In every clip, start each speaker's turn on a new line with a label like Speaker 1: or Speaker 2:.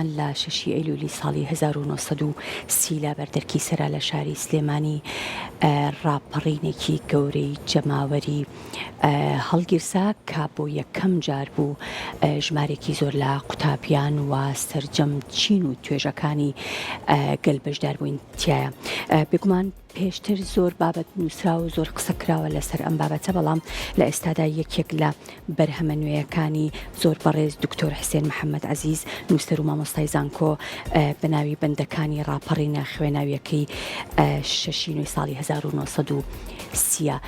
Speaker 1: تەقریبان لە 6 ئەیلولی ساڵی 1930 لا بەردەرکی سەرا لە شاری سلێمانی ڕاپەڕینێکی گەورەی جەماوەری هەڵگیرسا کە بۆ یەکەم جار بوو ژمارێکی زۆر لە قوتابیان و سەرجەم چین و توێژەکانی گەل بەشدار بووین تایە. بێگومان پێشتر زۆر بابەت نووسرا و زۆر قسە کراوە لەسەر ئەم بابەتە، بەڵام لە ئێستادا یەکێک لە بەرهەمە نوێیەکانی زۆر بەڕێز دکتۆر حسێن محەممەد عەزیز نووسەر و مامۆستای زانکۆ بە ناوی بەندەکانی ڕاپەڕینە خوێناویەکەی 6 نوێی ساڵی 1930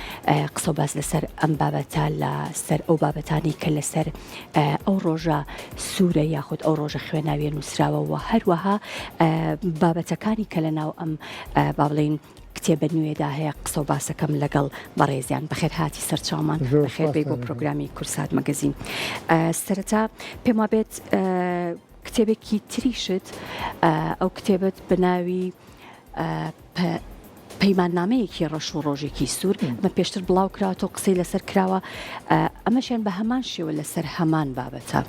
Speaker 1: قسە و باس لەسەر ئەم بابەتە لەسەر ئەو بابەتانی کە لەسەر ئەو ڕۆژە سوورە یاخود ئەو ڕۆژە خوێناویە نووسراوە و هەروەها بابەتەکانی کە لە ناو ئەم با بڵێن کتێبە نوێدا هەیە قسە و باسەکەم لەگەڵ بەڕێزیان. بەخێر هاتی سەرچاومان، بەخێر بێ بۆ پرۆگرامی کورسات مەگەزین. سەرەتا پێم وابێت کتێبێکی تریشت ئەو کتێبت بە ناوی پەیماننامەیەکی ڕەش و ڕۆژێکی سوور مە پێشتر بڵاو کراوەوە قسەی لەسەر کراوە، ئەمەشیان بە هەمان شێوە لەسەر هەمان بابەتە.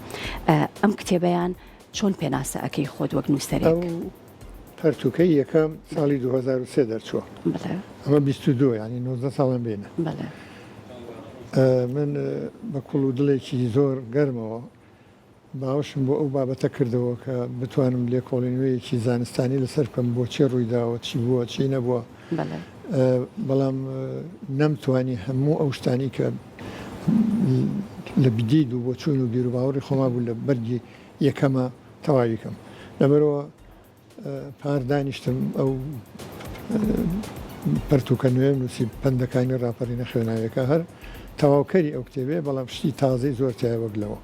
Speaker 1: ئەم کتێبەیان چۆن پێناسە ئەەکەی خۆت وەک نووسەرێک؟
Speaker 2: پەرتوکەی یەکەم ساڵی 2003 دەرچووە، ئەمە 22 ینی 19 ساڵم بینە. من بە کوڵ و دڵێکی زۆر گەرمەوە باوەشم بۆ ئەو بابەتە کردەوە کە بتوانم لێ کۆڵینوەیەکی زانستانی لەسەر بکەم بۆ چێ ڕوویداوە، چی بووە چی نەبووە، بەڵام نەمتوانی هەموو ئەو شتانی کە لە بدید و بۆ چوون و بیر و باوەڕی خۆما بوو لە بەرگی یەکەمە تەواویکەم. لەبەرەوە پاردانیشتم ئەو پەرتوکە نوێ نووسی پەندەکانی ڕاپەڕینە خوێناویەکە هەر تەواوکەری ئەو کتێبێ، بەڵام شتی تازەی زۆر تایە وەگلەوە.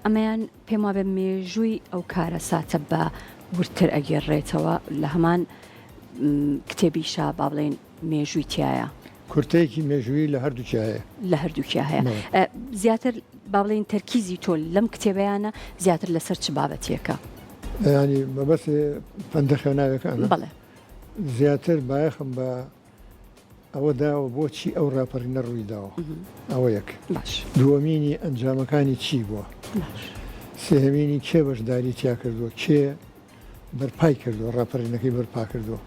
Speaker 1: ئەمەیان پێم وابێ مێژووی ئەو کارە ساتە بە ورتر ئەگەڕێتەوە لە هەمان کتێبیشا با بڵێن مێژووی تایە،
Speaker 2: کورتەیەکی مێژووی لە هەردووکی هەیە،
Speaker 1: لە هەردووکی هەیە. زیاتر با بڵێن تەرکیزی تۆ لەم کتێبەیانە زیاتر لەسەر چ بابەتێکە؟
Speaker 2: ینی بەبەست پەندە خوێناویەکانە زیاتر بایەخم بە ئەوە داوە بۆچی ئەو ڕاپەڕینە ڕوویداوە، ئەوە یەک. دووەمینی ئەنجامەکانی چی بووە، سێهەمینی کێ بەشداری تیا کردووە، کێ بەرپای کردووە ڕاپەڕینەکەی بەرپا کردووە،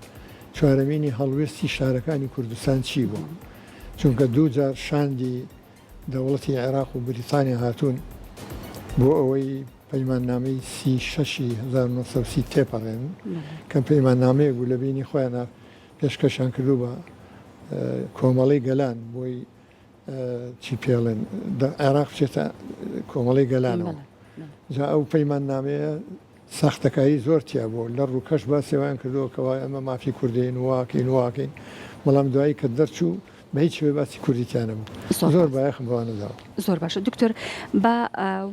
Speaker 2: چوارەمینی هەڵوێستی شارەکانی کوردستان چی بووە، چونکە دوو جار شاندی دەوڵەتی عێراق و بریتانیا هاتوون بۆ ئەوەی پەیماننامەی 36 تێپەڕێن کە پەیماننامەیەک بوو لە بینی خۆیانە پێشکەشیان کردو بە کۆمەڵی گەلان بۆی چی پێڵێن عێراق بچێتە کۆمەڵی گەلانەوە. جا ئەو پەیماننامەیە ساختەکایی زۆر تیا بوو، لە ڕووکەش باسێوایان کردەوە کەوای ئەمە مافی کوردین واکەین، بەڵام دوایی کە دەرچوو بە هیچ وێ باسی کوردیتیانە بوو. زۆر بایەخم بەوانەداوە.
Speaker 1: زۆر باشە دکتۆر، بە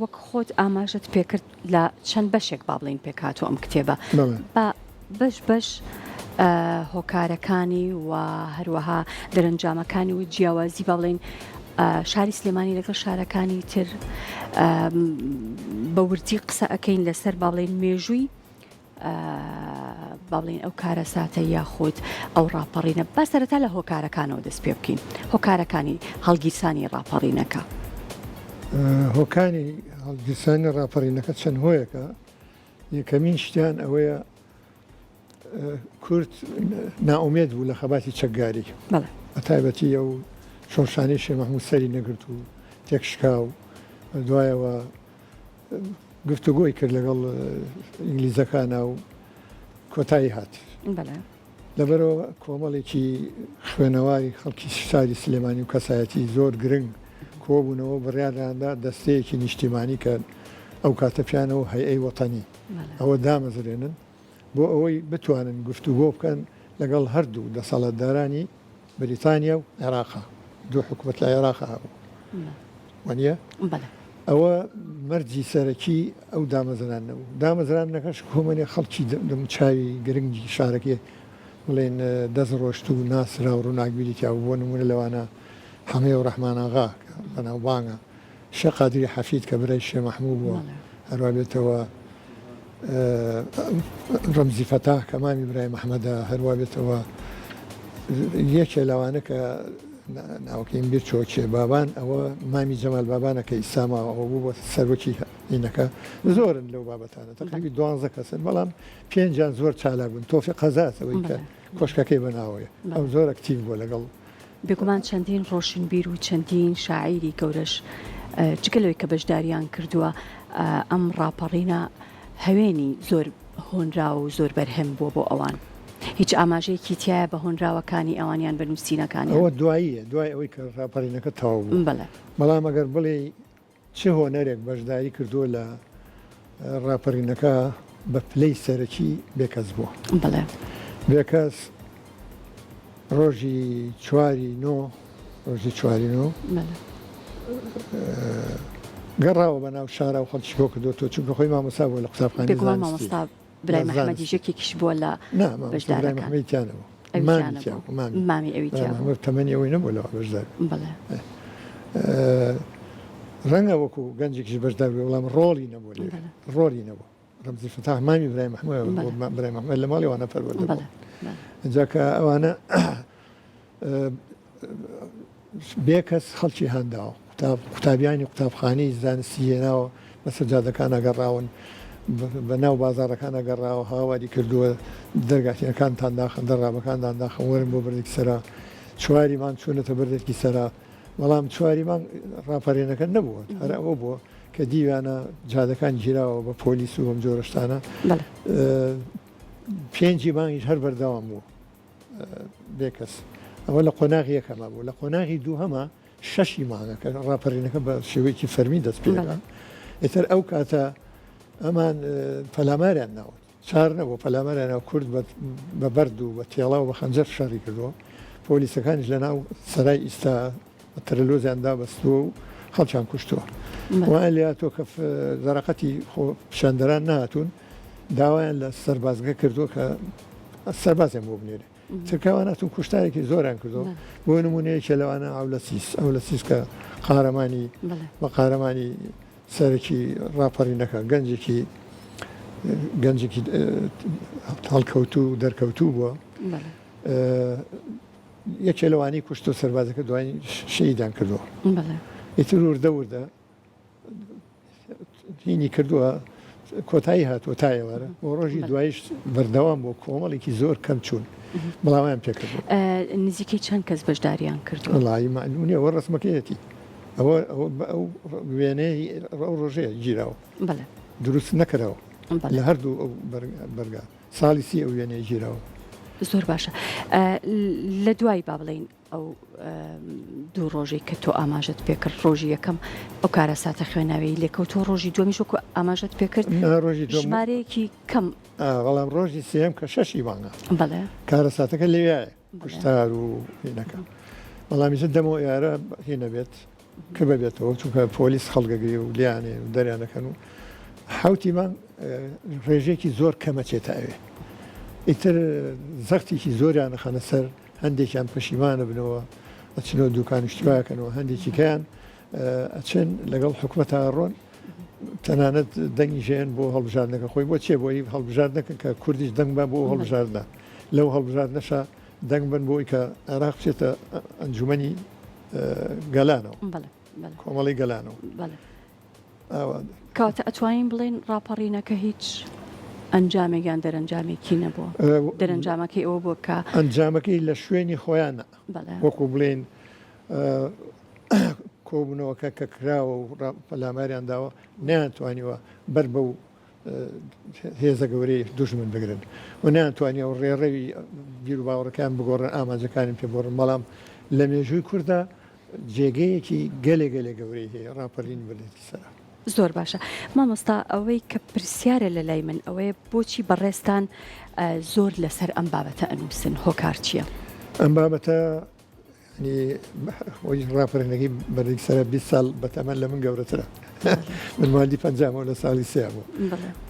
Speaker 1: وەک خۆت ئاماژت پێکرد لە چەند بەشێک با بڵین پێکاتەوە ئەم کتێبە، بە بەش هۆکارەکانی و هەروەها دەرەنجامەکانی و جیاوازی با بڵین شاری سلێمانی لەگەڵ شارەکانی تر بە وردی قسە ئەەکەین لەسەر با بڵین مێژووی با بڵین ئەو کارە ساتە یاخود ئەو ڕاپەڕینە. با سەرەتا لە هۆکارەکانەوە دەست پێ بکەین، هۆکارەکانی هەڵگیرسانی ڕاپەڕینەکە.
Speaker 2: هۆکانی هەڵگیرسانی ڕاپەڕینەکە چەند هۆیەکە. یەکەمین شتیان ئەوەیە کورد ناومێد بوو لە خەباتی چەکداری، بە تایبەتی ئەو شۆڕشانەی شێخ مەحموود سەری نەگرت و تێکشکا و دوایەوە گفتوگۆی کرد لەگەڵ ئینگلیزەکانە و کۆتایی هات. لەبەرەوە کۆمەڵێکی خوێنەواری خەڵکی شاری سلێمانی و کەسایەتی زۆر گرنگ کۆبوونەوە بڕیارداندا دەستەیەکی نیشتیمانی کە ئەو کاتە پیانەوە هەیئەی وەتەنی ئەوە دامەزرێنن بۆ ئەوەی بتوانن گفتوگۆ بکەن لەگەڵ هەردوو دەسەڵاتدارانی بریتانیا و عێراقا. دوو حکومەت لە عێراقا هەبوو وانە ئەوە مەرجی سەرەکی ئەو دامەزرانەوە. دامەزرانەکەش کۆمەڵی خەڵکی دەموچاوی گرنگی شارەکەی بڵێن دەست ڕۆشت و ناسرا و ڕووناکبیریتیا بۆ نمونە لەوانە حەمێ و ڕەحماناغا بەناوبانگە، شێخ قادری حەفید کە برای شێخ مەحموود بووە، هەروە بێتەوە ڕەمزی فەتاح کە مامی برای مەحمەدە، هەروە بێتەوە یەکێ لەوانە کە ناوەکەیم بێت چۆکێ بابان، ئەوە مامی جەمال بابانە کە ئیساماوە ئەوە بوو بۆ سەرۆکی هینەکە زۆرن لەو بابەتانە تقریبی 12 کەسن بەڵام 5 زۆر چالاک بوون تۆفی قەزاسەوەی کە کۆشکەکەی بەناوەیە ئەو زۆر ئەکتیڤ بووە لەگەڵ
Speaker 1: بێگومان چەندین ڕۆشنبیر و چەندین شاعیری گەورەش جگەلەوەی کە بەشداریان کردووە ئەم ڕاپەڕینە هەوێنی زۆر هۆنرا و زۆر بەرهەم بووە بۆ ئەوان هیچ ئاماژەیەکی تایە بە هۆنراوەکانی ئەوانیان بە نووسینەکانی
Speaker 2: ئەوە دواییە دوای ئەوەی کە ڕاپەڕینەکە تەواو بوو بەڵام ئەگەر بڵێ چه هۆنەرێک بەشداری کردووە لە ڕاپەڕینەکە بە پلەی سەرەکی بێکەس بووە بێکەس ڕۆژی چواری نۆ گەڕاوە بە ناو شارە و خەڵکی بۆ کردو تۆ چونکە خۆی مامۆستا بووە لە قوتابخانەی
Speaker 1: مامۆستا برای محەممەدی ژێکێکیش بووە لە
Speaker 2: محەممەدیانەوە
Speaker 1: مامی ئەوی
Speaker 2: تەمەنی ئەوەی نەبوو لەوە بەشدار ڕەنگە وەکو گەنجێکیش بەشدار بوو وەڵام ڕۆڵی نەبوو ڕۆڵی نەبوو ڕەمزی فتاح مامی برای محەممەد لە ماڵی وانە پەروەردە اینجا کە ئەوانە بێکەس خەڵکی هەنداوە قوتابیانی قوتابخانەی زانستی هێناوە بە سەجادەکان ئەگەڕاون بە ناو بازارەکان ئەگەڕاوە هاواری کردووە دەرگاتیەکانتان داخن دەڕابەکاندان داخن وەرن بۆ بردێکی سەرا چواریمان چوونەتە بردێکی سەرا بەڵام چواریمان ڕاپەڕێنەکە نەبووە هەر ئەوە بووە کە دیوانە جادەکان گیراوە بە پۆلیس و بەم جۆرەشتانە 5 مانگیش هەر بەردەوام بوو بێکەس ئەوە لە قۆناغی یەکەمە بوو لە قۆناغی دووهەمە 6 مانگەکە ڕاپەڕێنەکە بە شێوەیەکی فەرمی دەست پێەکە ئێتر ئەو کاتە ئەمان پەلاماریان ناوت چار نەبوو پەلاماریانەوە کورد بە بەرد و بە تێڵا و بە خەنجەر شەڕی کردووە پۆلیسەکانیش لە ناو سەرای ئیستا تەرەلۆزیاندا بەستووە و خەڵکیان کوشتووە وان لێ تۆ کە زەرەقەتی پیشاندەران نهاتوون داوایان لە سەربازگە کردووە کە سەربازیان بۆ بنێرێ چکەواناتون کوشتارێکی زۆران کردو بۆ نمونەیەکێ لەوانە ئەو لە سیسکە قارەمانی بە قارەمانی سەرکی ڕاپەڕینەکە گەنجێکی هەڵکەوتو و دەرکەوتوو بووە یەکێ لەوانی کوشت و سەربازەکە دوای شەیدان کردووە ئیتر وردە هینی کردووە کۆتایی هاتووە تایەوەرە بۆ ڕۆژی دوایش بەردەوام بۆ کۆمەڵێکی زۆر کەم چوون بەڵاویان پێکردو
Speaker 1: نزیکەی چەند کەس بەشداریان کردو
Speaker 2: وڵی معلومونی ئەوە ڕسمەکەیەتی ئەوە ئەو وێنەی ئەو ڕۆژەیە گیراوە دروست نەکەرەوە لە هەردوو ئەو بەرگا ساڵی سی ئەو وێنەیە گیراوە
Speaker 1: زۆر باشە لە دوای با بڵین ئەو دوو ڕۆژێک کە تۆ ئاماژت پێکرد ڕۆژی یەکەم ئەو کارە ساتە خوێناوی لێکەوتۆ ڕۆژی دومیش وەکو ئاماژت پێکرد ژمارەیەکی کەم
Speaker 2: بەڵام ڕۆژی سێم کە 6 مانگە
Speaker 1: بەڵێ
Speaker 2: کارە ساتەکە لەوایە کوشتار و هێنەکە بەڵامیش دەمەوە یارە هێنە بێت کە بەبێتەوە چونکە پۆلیس خەڵگەگری و لیانێ و دەریانەکەن و حوتی مانگ ڕێژێکی زۆر کەمە چێتاوێ ئیتر زەختێکی زۆریان خەنە سەر هەندێکیان پەشیمانە بنەوە ئەچنەوە دوکان شتواکەنەوە هەندێکی کەیان ئەچن لەگەڵ حکوومەتە ڕۆن تەنانەت دەنگی ژێن بۆ هەڵبژاردنەکە خۆی بۆ چێ بۆی هەڵبژاردنەکە کە کوردیش دەنگ بە بۆ هەڵبژاردنە لەو هەڵبژاردنەشە دەنگ بن بۆی کە عێراق بچێتە ئەنجومەنی گەلانەوە کۆمەڵی گەلانەوە
Speaker 1: کاتە ئەتوانین بڵێن ڕاپەڕینەکە هیچ ئەنجامێکیان دەرەنجامێکی نەبووە دەرەنجامەکەی ئەوە بووە کە
Speaker 2: ئەنجامەکەی لە شوێنی خۆیانە وەکو بڵێن کۆبوونەوەکە کە کراوە و پەلاماریان داوە نەیانتوانیوە بەر بە و هێزە گەورەی دوژمن بگرن و نەیانتوانی ئەو ڕێڕەوی گیر و باوەڕەکان بگۆڕن ئاماجەکانی پێبڕن بەڵام لە مێژووی کووردا جێگەیەکی گەلێ گەورەی هەیە ڕاپەڕین بێتی سەرا
Speaker 1: زۆر باشە مامۆستا ئەوەی کە پرسیارە لە لای من ئەوەیە بۆچی بەڕێستان زۆر لەسەر ئەم بابەتە ئەنووسن هۆکار چییە؟
Speaker 2: ئەم بابەتە خۆی ڕاپەڕینەکەی بەرێک سەر 20 ساڵ بەتەمەن لە من گەورەترە من مالی 50 لە ساڵی سێ بوو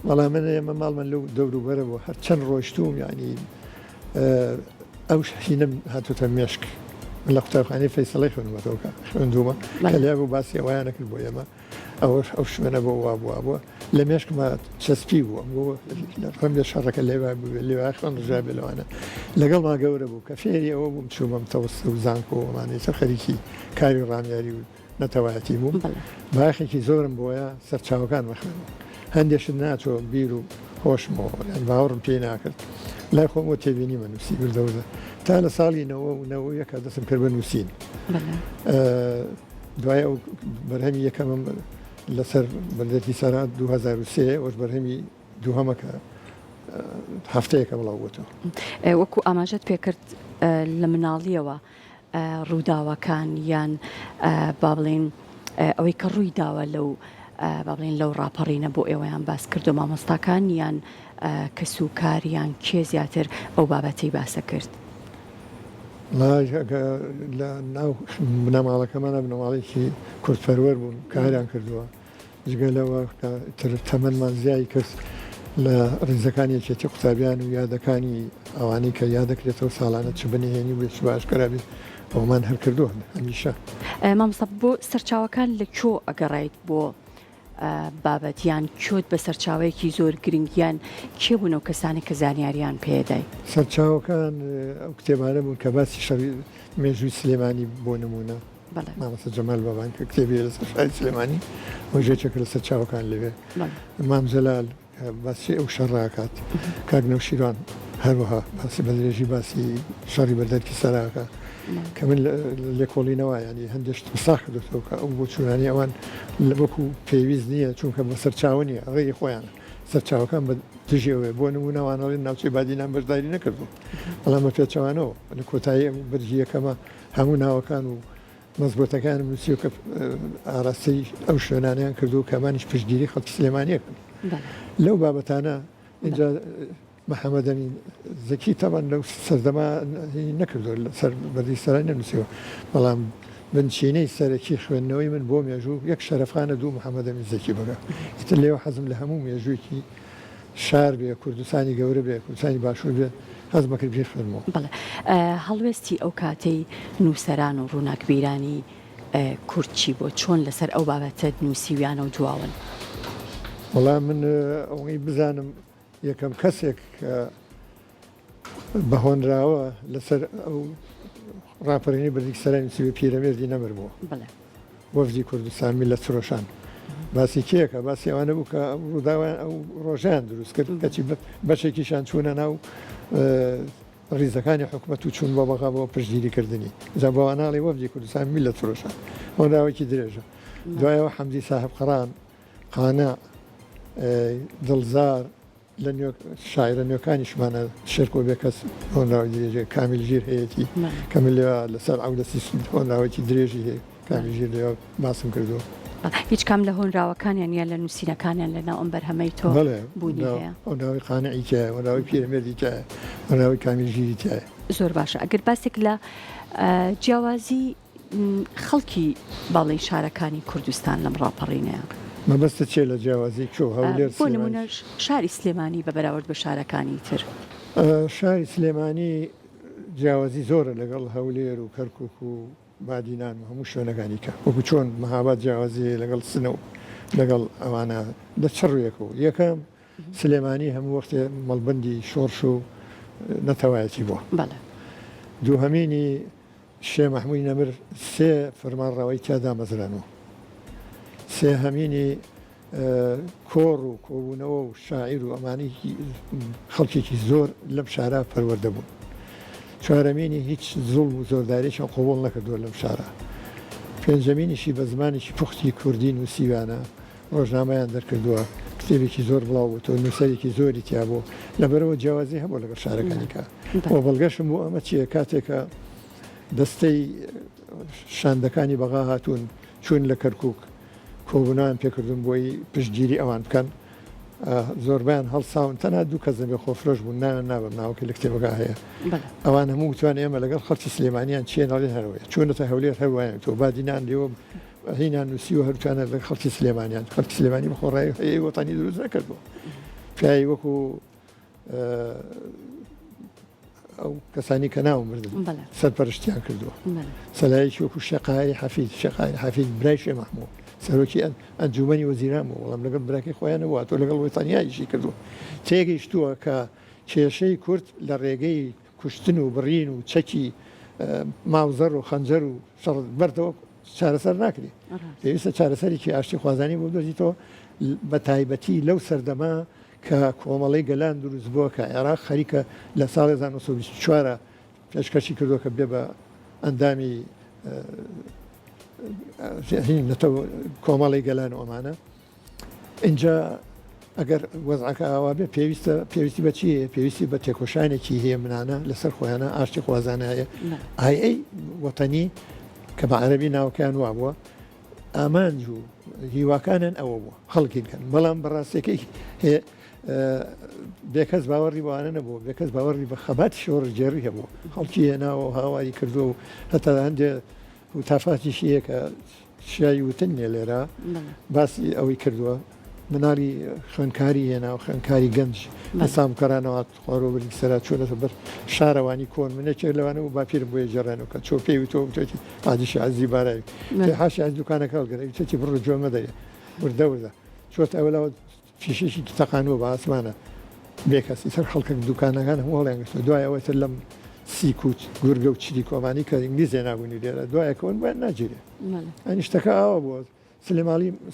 Speaker 2: بەڵام من ئێمە ماڵمان لەو دەوروبەرە بوو هەر چەند ڕۆیشتوم یعنی ئەو شینم هاتوتە مێشک من لە قوتابخانەی فەیسەڵی خوێنمەوە خوێندومە کە لیا بوو باسی ئەویان نەکرد بۆ ئێمە ئەو شوێنە بۆ وا بووە لە مێشکمە چەسپی بووە بۆ ڕەمبێ شەڕەکە لێوا بوو لێوا خوێن ڕژا بێ لەوانە لەگەڵ ما گەورە بوو کە فێری ئەوە بووم چوومەم تەوەست و زانکۆ ئەمانەی سەر خەریکی کاری ڕامیاری و نەتەوایەتی بوو باخێکی زۆرم بۆیە سەرچاوەکان بەخێن هەندێشت ناچۆ بیر و خۆشمەوە باوەڕم پێی ناکرد لای خۆمەوە تێبینی مە نووسی بردەوزە تا لە ساڵی 90 دەستم کرد بە نووسین دوای ئەو بەرهەمی یەکەمم لەسەر بەردەتی سەرات 2003 ئەوش بەرهەمی دووهەمەکە هەفتەیەکە بڵاو بووەوە
Speaker 1: وەکو ئاماژەت پێکرد لە مناڵیەوە ڕووداوەکان یان با بڵێن ئەوەی کە ڕووی داوە لەو با بڵێن لەو ڕاپەڕینە بۆ ئێوەیان باس کردو مامۆستاکان یان کەسوکاریان کێ زیاتر ئەو بابەتەی باسە کرد
Speaker 2: لە ناو بنەماڵەکەمانە بنەماڵێکی کورتپەروەر بوون کاریان کردووە جگەلەوە تەمەنمان زیایی کرد لە ڕێزەکانی یەکێتی قوتابیان و یادەکانی ئەوانەی کە یادەکرێتەوە ساڵانە چ بنهێنی بێت باشکەرابێت ئەومان هەر کردووە هەمیشە
Speaker 1: مامۆستا بۆ سەرچاوەکان لە کۆ ئەگەڕایت بۆ بابەتیان کۆت بە سەرچاوەیەکی زۆر گرنگیان کێ بوون و کەسانی کە زانیاریان پێدای
Speaker 2: سەرچاوەکان ئەو کتێبانە بوون کە باسی مێژووی سلێمانی بۆ نمونە مامۆستا جەمال بابان کە کتێبی لەسەر شاری سلێمانی وەژێکێک لە سەرچاوەکان لەوێ مام جەلال باسی ئەو شەڕاکات کاک نەوشیروان هەروەها باسی بەدرێژی باسی شەڕی بەردەرکی سەراکە کە من لێکۆڵینەوە ینی هەندێشت مساخ کردێتەوە کە ئەو بۆ چوونانی ئەوان لە وەکو پێویست نییە چونکە بە سەرچاوە نیە ڕێی خۆیانە سەرچاوەکان بە دژێوێ بۆ نمونەوانەڵی ناوچەی بادینان بەشداری نەکردو بەڵام بە پێچەوانەوە لە کۆتایی بەرجی یەکەمە هەموو ناوەکان و مەزبوطەکانم نووسی کە ئاراستەی ئەو شوێنانیان کردو کەمانیش پشتگیری خەڵکی سلێمانیەکەن لەو بابەتانە اینجا محەممەد ئەمین زەکی تەمان لەو سەردەما نەکردو سەر بەردی سەرای نەنووسیەوە بەڵام بنچینەی سەرەکی خوێندنەوەی من بۆ مێژوو یەک شەرەفخانە دوو محەممەد ئەمین زەکی بگە ئیتر لێوە حەزم لە هەموو مێژوویکی شار بێ کوردستانی گەورە بێ کوردستانی باشوور بێ هەز بەکرد بێ خوێنمەوە
Speaker 1: بڵێ هەڵوێستی ئەو کاتەی نووسەران و ڕووناکبیرانی کورتچی بۆ چۆن لەسەر ئەو بابەتە نووسیویانە و دواون
Speaker 2: وەڵام من ئەوەی بزانم یەکەم کەسێک کە بەهۆنراوە لەسەر ئەو ڕاپەرینی بەردی سەرای نووسیوی پیرەمێردی نەمر بووە وەفدی کوردستان میلەت فرۆشان باسی کێکە باسی ئەوانە بوو کە ڕووداوان ئەو ڕۆژیان دروست کرد کەچی بەشێکیشان چوونە ناو ڕیزەکانی حکوومەت و چوون بۆ بەغا بۆ پشتگیریکردنی جا بۆواناڵی وەفدی کوردستان میلەت فرۆشان هۆنراوەکی درێژە دوایەوە حەمدی ساحب قەڕان قانە دڵزار لە شاعرە نوێکانیشمانە شێرکۆ بێ کەس هۆنراوی درێژێ کامیل ژیر هەیەی کەمل لێوە لەسەر ئەولەسی هۆنراوەکی درێژی هەیە کامیل ژیر لێوە باسم کردووە
Speaker 1: هیچ کام لە هۆنراوەکانیان یان لە نووسینەکانیان لە ناو ئەم بەرهەمەی تۆ بوونی هەیە
Speaker 2: هۆنراوی قانعی تایە هۆنراوی پیرەمێردی تایە هۆنراوی کامیل ژیری تایە
Speaker 1: زۆر باشە ئەگەر باسێک لە جیاوازی خەڵکی باڵی شارەکانی کوردستان لەم ڕاپەڕینەیە
Speaker 2: مەبەستە چێ لە جیاوازی کۆ هەولێر
Speaker 1: بۆ نمونەش شاری سلێمانی بە بەراورد بە شارەکانی تر
Speaker 2: شاری سلێمانی جیاوازی زۆرە لەگەڵ هەولێر و کەرکک و بادینان و هەموو شوێنەکانی کە وەکو چۆن مەهاباد جیاوازی لەگەڵ سنە و لەگەڵ ئەوانە لە چڕویەکەوە یەکەم سلێمانی هەموو وەختێ مەڵبەندی شۆڕش و نەتەوایەتی بووە دووهەمینی شێ مەحموودی نەمر سێ فەرمانڕەوەی تیادا مەزرانەوە سێهەمینی کۆڕ و کۆبوونەوە و شاعیر و ئەمانی خەڵکێکی زۆر لەم شارە پەروەردە بوون چوارەمینی هیچ زوڵم و زۆرداریشان قۆبوڵ نەکردووە لەم شارە پێنجەمینیشی بە زمانێکی پوختی کوردی نووسیوانە ڕۆژنامەیان دەرکردووە کتێبێکی زۆر بڵاو بوو نووسەرێکی زۆری تیا بوو لەبەرەوە جیاوازی هەبوو لەگەڵ شارەکانیکە بۆ بەڵگەشم بوو ئەمە چییە کاتێکە دەستەی شاندەکانی بەغا هاتوون چوون لە کەرکک کۆبوونیان پێکردون بۆی پشتگیری ئەوان بکەن زۆربیان هەڵساون تەنها دوو کەس دەبێ خۆفرۆش بوون نابم ناوکە لە کتێبەکە هەیە ئەوان هەموو توان ئێمە لەگەڵ خەڵکی سلێمانیان چێناڵێن هەروەیە چونەتە هەولێر هەروایە تۆ بادینان لێوە هینان نووسی و هەرتوانە لە خەڵکی سلێمانیان خەڵکی سلێمانی بەخۆڕایی هەیە وەتانی دروست نەکردووە پیاوی وەکو ئەو کەسانی کە ناو مردن سەرپەرشتیان کردووە سەلایەکی وەکو شێقایری حەفید برای شێ مەحموود سەرۆکی ئەنجومەنی وەزیران بوو وەڵام لەگەڵ براکەی خۆیان نەبووە تۆ لەگەڵ وەتانیایشی کردووە تێگەیشتووە کە کێشەی کورد لە ڕێگەی کوشتن و بڕین و چەکی ماوزەر و خەنجەر و بەردەوە چارەسەر ناکری پێویستە چارەسەرێکی ئاشتی خوازانی بۆ دۆزیتەوە بە تایبەتی لەو سەردەما کە کۆمەڵی گەلان دروست بووە کە عێراق خەریکە لە ساڵی 1924 پێشکەشی کردووە کە بێ بە ئەندامی کۆمەڵی گەلان ئۆمانە اینجا ئەگەر وەزعەکە ئاوا بێ پێویستی بە چیە پێویستی بە تێکۆشانێکی هەیە منانە لەسەر خۆیانە ئاشتی خوازانایە ئای وەتەنی کە بە عەرەبی ناوکیان وا بووە ئامانج و هیواکانن ئەوە بووە خەڵکیکەن بەڵام بەڕاستەکەی بێکەس باوەڕی بەوانە نەبوو بێکەس باوەڕی بە خەباتی شۆڕژێڕی هەبوو خەڵکی هێناوە هاواری کردو و هەتا هەندێ و تافاتیشیە کە شیایی وتن نێ لێرە باسی ئەوەی کردووە مناڵی خوێنکاری هێنا و خوێنکاری گەنج لە سامکەرانەوە خۆڕۆبەری سەرا چۆنەتە بەر شارەوانی کۆن منێکێک لەوانە و باپیرم بۆیە جێڕێنەوە کە چۆ پێوی تۆ بچێتی عادیشی عزیزی بارایی حاشی از دوکانەکە هەڵگەڕی چێتی بڕۆ جۆمە دەرێ وردە وردە چۆتە ئەولاوە فیشێکی تەقانوە بە ئاسمانە بێکەسی سەر خەڵکە دوکانەکان هەموڵیان گەشتە دوای ئەوەتر لەم سیکوت گورگە و چری کۆمانی کە ئینگلیزیە نابوونی لێرە دوایەکەون باید ناگیرێ ئەنی شتەکە ئاوە بووە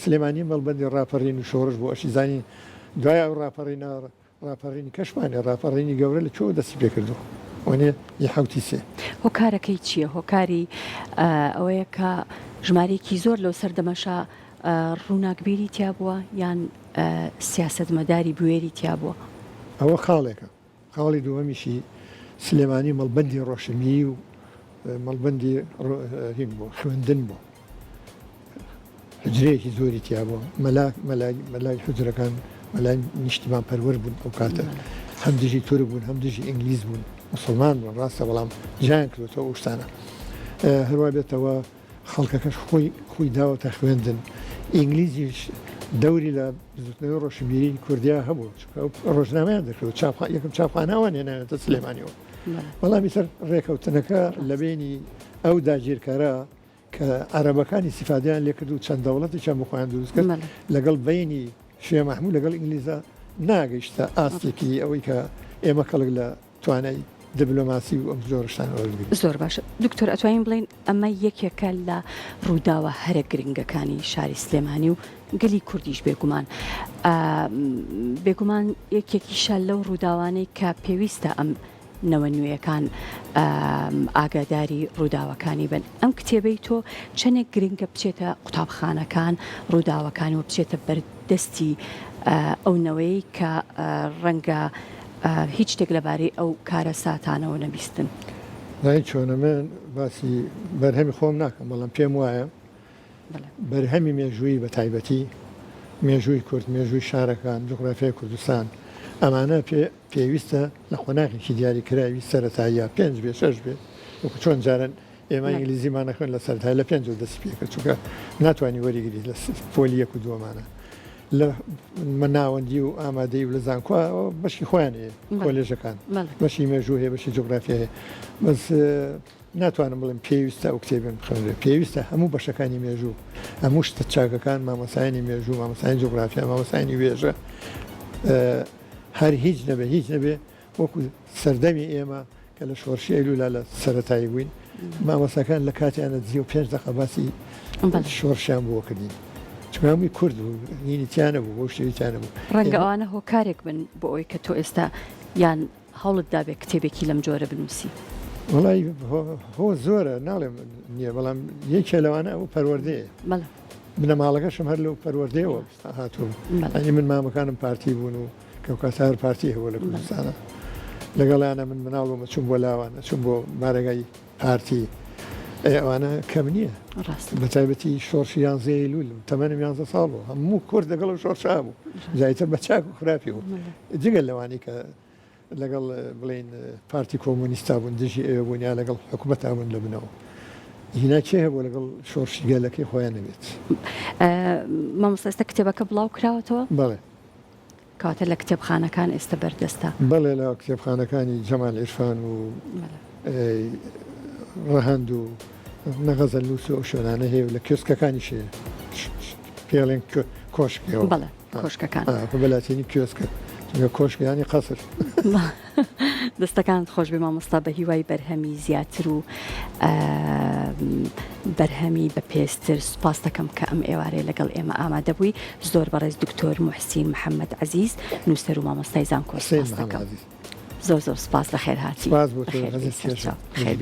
Speaker 2: سلێمانی مەڵبەندی ڕاپەڕین و شۆڕش بۆ ئەشی زانی دوای ئەو ڕاپەڕینی کەشمانێ ڕاپەڕینی گەورە لە چۆ دەستی پێ کردو وانێ یەحوتی سێ
Speaker 1: هۆکارەکەی چییە هۆکاری ئەوەیە کە ژمارەیەکی زۆر لەو سەردەمەشە ڕووناکبیری تیا بووە یان سیاسەتمەداری بوێری تیا بووە
Speaker 2: ئەوە خاڵێکە خاڵی دووەمیشی سلێمانی مەڵبەندی ڕۆشنی و مەڵبەندی هین بوو خوێندن بوو حجرەیەکی زۆری تیا بووە مەلای حجرەکان مەلای نیشتیمان پەروەەر بوون ئەو کاتە هەم دژی تورک بوون هەم دژی ئینگلیز بوون مسلمان بوون ڕاستە بەڵام جیان کردوەوە ئەو شتانە هەروە بێتەوە خەڵکەکەش خۆی داوەتە خوێندن ئینگلیزیش دەوری لە زوتنەوەی ڕۆشنبیری کوردیا هەبوو ڕۆژنامەیان دەکرێت یەکەم چاپخاناوان هێنایەتە سلێمانیەوە بەڵامی سەر ڕێکەوتنەکە لە بینی ئەو داگیرکارە کە عەرەبەکانی سیفادیان لێ کرد و چەند دەوڵەتی چەند بخۆیان دروست کرد لەگەڵ بینی شوێ مەحموود لەگەڵ ئینگلیزە ناگەیشتە ئاستێکی ئەوەی کە ئێمە کەڵک لە توانای دیبلۆماسی و ئەم زۆرشتان وەرگرت
Speaker 1: زۆر باشە دکتۆر ئەتوانین بڵین ئەمە یەکێکە لە ڕووداوە هەرە گرنگەکانی شاری سلێمانی و گەلی کوردیش بێگومان یەکێکیشە لەو ڕووداوانەی کە پێویستە ئەم نەوە نوێیەکان ئاگاداری ڕووداوەکانی بن ئەم کتێبەی تۆ چەندێک گرنگە بچێتە قوتابخانەکان ڕووداوەکانی و بچێتە بەردەستی ئەو نەوەی کە ڕەنگە هیچ شتێک لەبارەی ئەو کارە ساتانەوە نەبیستن
Speaker 2: نای چۆنە من باسی بەرهەمی خۆم ناکەم بەڵام پێم وایە بەرهەمی مێژووی بە تایبەتی مێژووی کورد مێژووی شارەکان جوغرافیای کوردستان ئەمانە پێویستە لە خۆناغێکی دیاریکراوی سەرەتاییە 5 بێ 6 بێ وەکو چۆن جارن ئێمە ئینگلیزیمان نەخوێن لە سەرەتای لە 5 دەست پێکرد چونکە ناتوانانی وەریگری لە پۆلی 1 و 2مانە لە مەناوەندی و ئامادەی و لە زانکۆ بەشی خۆیان هەیە کۆلێژەکان بەشی مێژوو هەیە بەشی جوغرافیا هەیە بەس ناتوانم بڵێم پێویستە ئەو کتێبم بخوێنرێ پێویستە هەموو بەشەکانی مێژوو هەموو شتە چاکەکان مامەسایانی مێژوو مامەسایانی جوغرافیا مامەسایانی وێژە هەر هیچ نەبێ وەکو سەردەمی ئێمە کە لە شۆڕشی ئەیلولا لە سەرەتایی بووین مامەساکان لە کاتیانە دزی و 5 دقە باسی شۆڕشیان بۆ کردین چکامی کورد بوو هینیتیانە بوو بۆ شتێویتیانە بوو
Speaker 1: ڕەنگە ئەوانە هۆکارێک بن بۆ ئەوەی کە تۆ ئێستا یان هەوڵت دابێت کتێبێکی لەم جۆرە بنووسی
Speaker 2: وڵی هۆ زۆرە ناڵێم نییە بەڵام یەکێ لەوانە ئەو پەروەردەیە بنەماڵەکەشم هەر لەو پەروەردەیەوە هاتووە ئەنی من مامەکانم پارتی بوون و کەوکاتار پارتی هەوە لە کوردستانە لەگەڵیانە من مناڵ بۆمە چوون بۆ لاوانە چوون بۆ مارەگای پارتی ئەوانە کەم نییە بە تایبەتی شۆڕشی 11 لول تەمەنم 11 ساڵ بوو هەموو کورد لەگەڵ و شۆڕشا بوو جایتر بە چاک و خراپی بوو جگەل لەوانی کە لەگەڵ بڵین پارتی کۆمۆنیستا بوون دژی ئێوە بوونیا لەگەڵ حکوومەت بوون لە بنەوە هینا کێ هەبوو لەگەڵ شۆڕشی گەلەکەی خۆیان نەبێت
Speaker 1: مامۆستا کتێبەکە بڵاو کراوەتەوە
Speaker 2: بەڵێ
Speaker 1: کاتە لە کتێبخانەکان ئێستا بەردەستە
Speaker 2: بەڵێ لە کتێبخانەکانی جەمال عیرفان و ڕەهەند و نەغەزەل نووس و ئەو شوێنانە هەیە لە کێسکەکانی شێ پێڵێن کۆشکەوە
Speaker 1: بەڵێ کۆشکەکان
Speaker 2: بەلاتینی کێسکە کۆشکیانی قەسر
Speaker 1: دەستەکانت خۆش بێ مامۆستا بە هیوای بەرهەمی زیاتر و بەرهەمی بە پێستر سوپاس دەکەم کە ئەم ئێوارەیە لەگەڵ ئێمە ئامادە بووی زۆر بەڕێز دکتۆر موحسین محەممەد عەزیز نووسەر و مامۆستای زانکۆ سپاس دەکەم زۆر سپاس لە خێر هاتی.